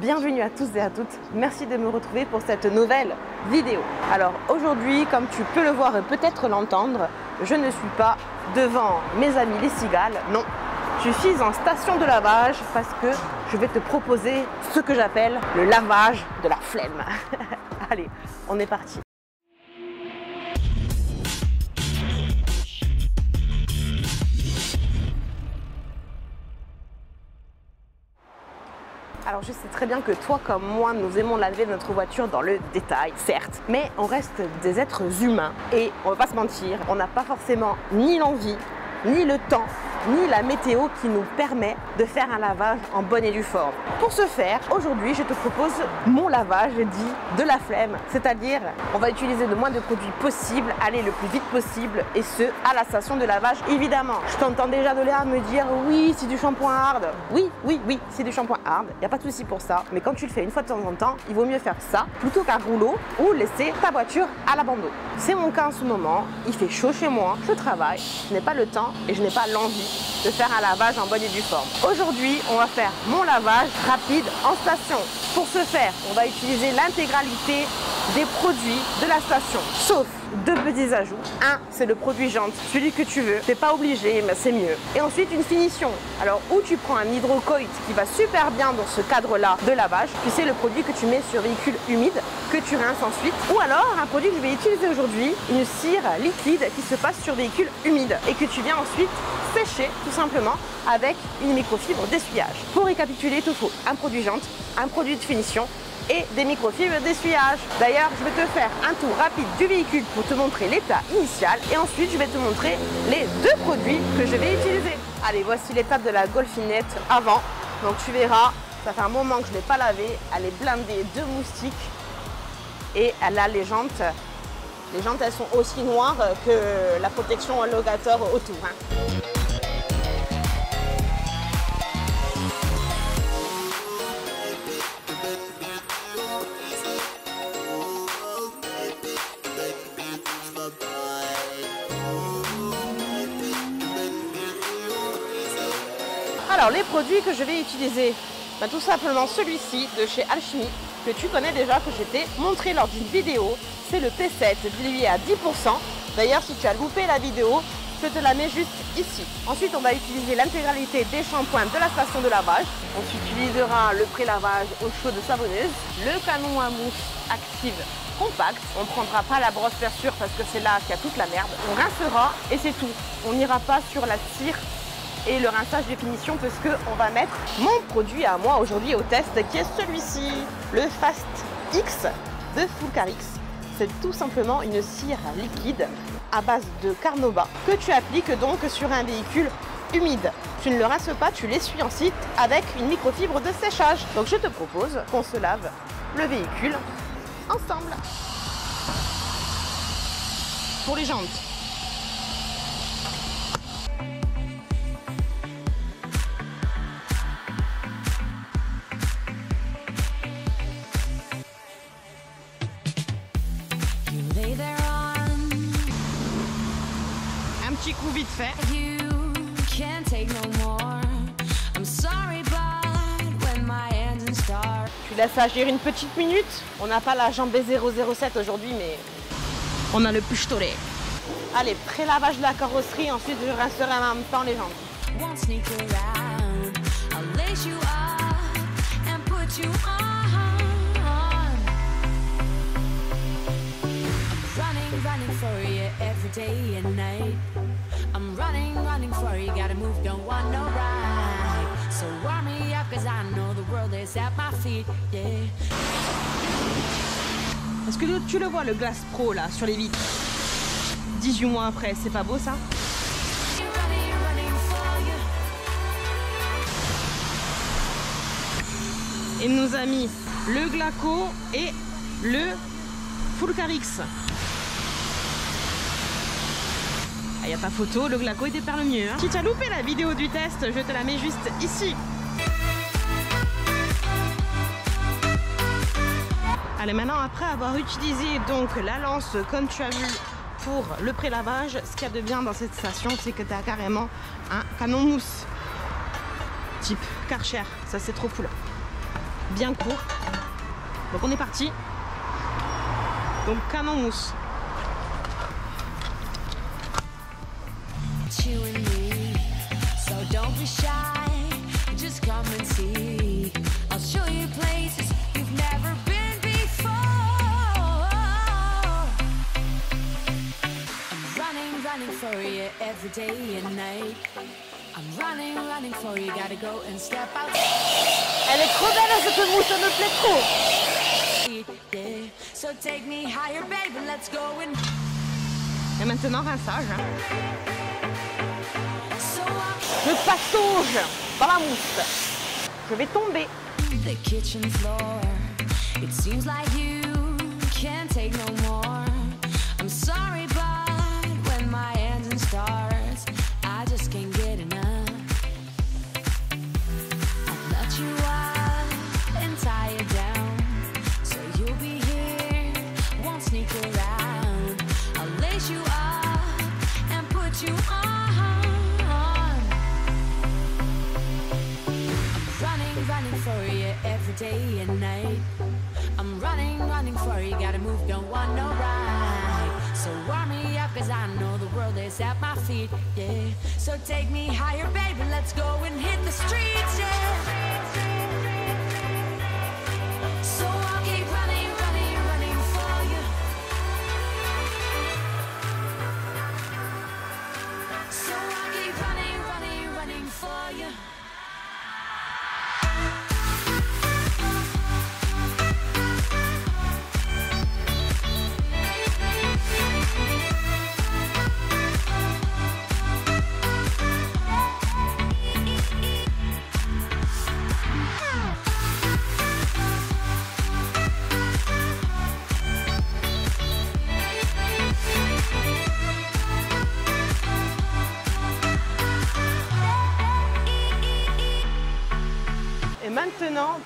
Bienvenue à tous et à toutes, merci de me retrouver pour cette nouvelle vidéo. Alors aujourd'hui, comme tu peux le voir et peut-être l'entendre, je ne suis pas devant mes amis les cigales, non. Je suis en station de lavage parce que je vais te proposer ce que j'appelle le lavage de la flemme. Allez, on est parti. Alors je sais très bien que toi comme moi, nous aimons laver notre voiture dans le détail, certes, mais on reste des êtres humains et on va pas se mentir, on n'a pas forcément ni l'envie, ni le temps, ni la météo qui nous permet de faire un lavage en bonne et due forme. Pour ce faire, aujourd'hui, je te propose mon lavage dit de la flemme, c'est-à-dire on va utiliser le moins de produits possible, aller le plus vite possible et ce, à la station de lavage évidemment. Je t'entends déjà de l'air me dire oui, c'est du shampoing hard. Oui, c'est du shampoing hard, il n'y a pas de souci pour ça, mais quand tu le fais une fois de temps en temps, il vaut mieux faire ça plutôt qu'un rouleau ou laisser ta voiture à l'abandon. C'est mon cas en ce moment, il fait chaud chez moi, je travaille, je n'ai pas le temps et je n'ai pas l'envie de faire un lavage en bonne et due forme. Aujourd'hui, on va faire mon lavage rapide en station. Pour ce faire, on va utiliser l'intégralité des produits de la station, sauf deux petits ajouts. Un, c'est le produit jante, celui que tu veux. C'est pas obligé, mais c'est mieux. Et ensuite, une finition. Alors, ou tu prends un hydrocoït qui va super bien dans ce cadre-là de lavage, puis c'est le produit que tu mets sur véhicule humide, que tu rinces ensuite. Ou alors, un produit que je vais utiliser aujourd'hui, une cire liquide qui se passe sur véhicule humide et que tu viens ensuite sécher tout simplement avec une microfibre d'essuyage. Pour récapituler, il te faut un produit jante, un produit de finition et des microfibres d'essuyage. D'ailleurs, je vais te faire un tour rapide du véhicule pour te montrer l'état initial et ensuite je vais te montrer les deux produits que je vais utiliser. Allez, voici l'état de la Golfinette avant. Donc tu verras, ça fait un moment que je ne l'ai pas lavée. Elle est blindée de moustiques et elle a les jantes. Les jantes, elles sont aussi noires que la protection locator autour. Alors les produits que je vais utiliser, tout simplement celui-ci de chez Alchimie, que tu connais déjà, que je t'ai montré lors d'une vidéo, c'est le P7 dilué à 10%. D'ailleurs si tu as loupé la vidéo, je te la mets juste ici. Ensuite on va utiliser l'intégralité des shampoings de la station de lavage. On utilisera le pré-lavage eau chaude savonneuse, le canon à mousse active compact. On ne prendra pas la brosse perçure parce que c'est là qu'il y a toute la merde. On rincera et c'est tout. On n'ira pas sur la cire et le rinçage de finition parce qu'on va mettre mon produit à moi aujourd'hui au test qui est celui-ci, le Fast X de Fulcarix. C'est tout simplement une cire liquide à base de carnauba que tu appliques donc sur un véhicule humide. Tu ne le rinces pas, tu l'essuies ensuite avec une microfibre de séchage. Donc je te propose qu'on se lave le véhicule ensemble. Pour les jantes, un petit coup vite fait. Tu laisses agir une petite minute. On n'a pas la jambée 007 aujourd'hui, mais on a le pistolet. Allez, pré-lavage de la carrosserie, ensuite je rincerai en même temps les jambes. Day and night, I'm running for you, gotta move, don't want no ride. So warm me up, cause I know the world is at my feet, yeah. Est-ce que tu le vois, le Glace Pro là sur les vitres 18 mois après, c'est pas beau ça? Il nous a mis le Glaco et le Fulcarix. Il n'y a pas photo, le Glaco était par le mieux. Si tu as loupé la vidéo du test, je te la mets juste ici. Allez, maintenant après avoir utilisé donc la lance comme tu as vu pour le pré-lavage, ce qu'il y a de bien dans cette station, c'est que tu as carrément un canon mousse type Karcher. Ça c'est trop cool. bien court. Donc on est parti. Donc canon mousse. You and me, so don't be shy, just come and see. I'll show you places you've never been before. I'm running for you every day and night. I'm running for you, gotta go and step out. Elle est trop belle cette mousse, ça me plaît trop. Yeah. So take me higher, baby, let's go and... Et maintenant rinçage. Hein. So I'm... Je patauge dans la mousse. Je vais tomber. The kitchen floor, it seems like you can't take no more. I'm sorry, but when my engine starts, I just can't get enough. I'll let you out and tie you down, so you'll be here, won't sneak around. I'll lace you up and put you on. Running for you every day and night. I'm running for you, gotta move, don't want no ride. So warm me up, cause I know the world is at my feet, yeah. So take me higher, baby, let's go and hit the streets, yeah. So I'll keep running for you. So I'll keep running for you. Et maintenant...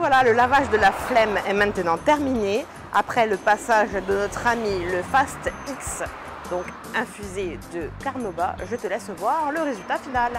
voilà, le lavage de la flemme est maintenant terminé. Après le passage de notre ami le Fast X, donc infusé de carnauba, je te laisse voir le résultat final.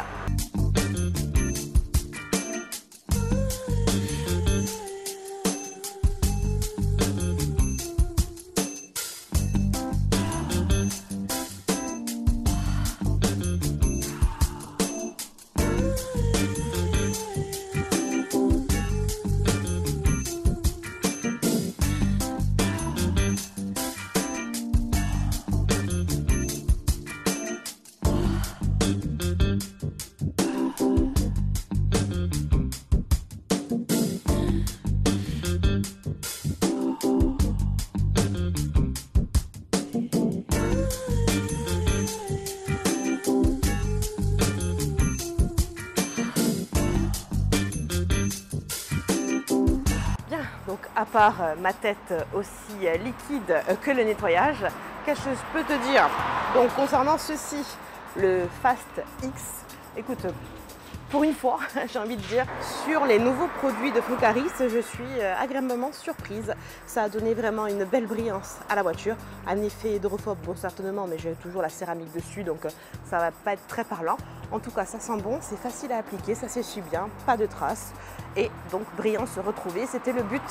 Donc à part ma tête aussi liquide que le nettoyage, qu'est-ce que je peux te dire? Donc concernant ceci, le Fast X, écoute, pour une fois, j'ai envie de dire, sur les nouveaux produits de Focallis, je suis agréablement surprise. Ça a donné vraiment une belle brillance à la voiture. Un effet hydrophobe, bon certainement, mais j'ai toujours la céramique dessus, donc ça va pas être très parlant. En tout cas, ça sent bon, c'est facile à appliquer, ça s'essuie bien, pas de traces. Et donc brillance retrouvée, c'était le but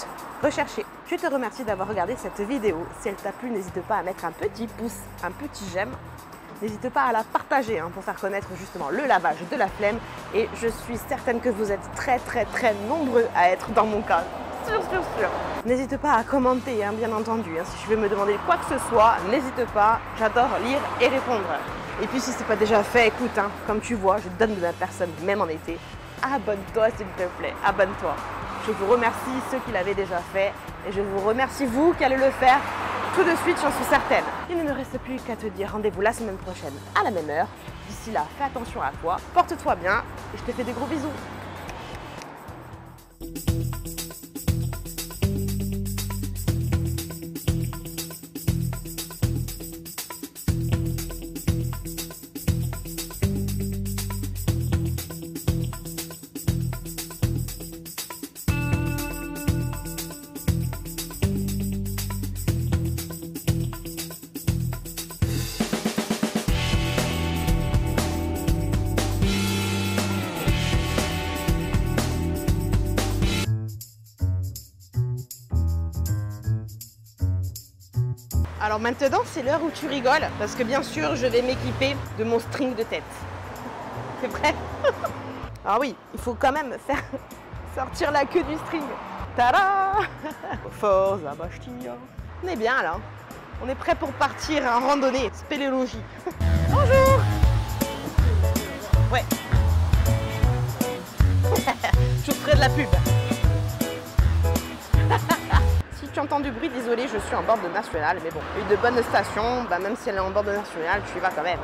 recherché. Je te remercie d'avoir regardé cette vidéo. Si elle t'a plu, n'hésite pas à mettre un petit pouce, un petit j'aime. N'hésite pas à la partager pour faire connaître justement le lavage de la flemme. Et je suis certaine que vous êtes très nombreux à être dans mon cas. Sûr. N'hésite pas à commenter, bien entendu. Si tu veux me demander quoi que ce soit, n'hésite pas. J'adore lire et répondre. Et puis si ce n'est pas déjà fait, écoute, comme tu vois, je donne de ma personne, même en été. Abonne-toi s'il te plaît, abonne-toi. Je vous remercie ceux qui l'avaient déjà fait et je vous remercie vous qui allez le faire tout de suite, j'en suis certaine. Il ne me reste plus qu'à te dire rendez-vous la semaine prochaine à la même heure. D'ici là, fais attention à toi, porte-toi bien et je te fais des gros bisous. Alors maintenant, c'est l'heure où tu rigoles, parce que bien sûr, je vais m'équiper de mon string de tête. T'es prêt? Ah oui, il faut quand même faire sortir la queue du string. Tada! Forza Bastia. On est bien là. On est prêt pour partir en randonnée, spéléologie. Bonjour! Ouais. Je ferai de la pub. Si tu entends du bruit, désolé, je suis en bord de nationale, mais bon, une de bonne station, même si elle est en bord de nationale, tu y vas quand même.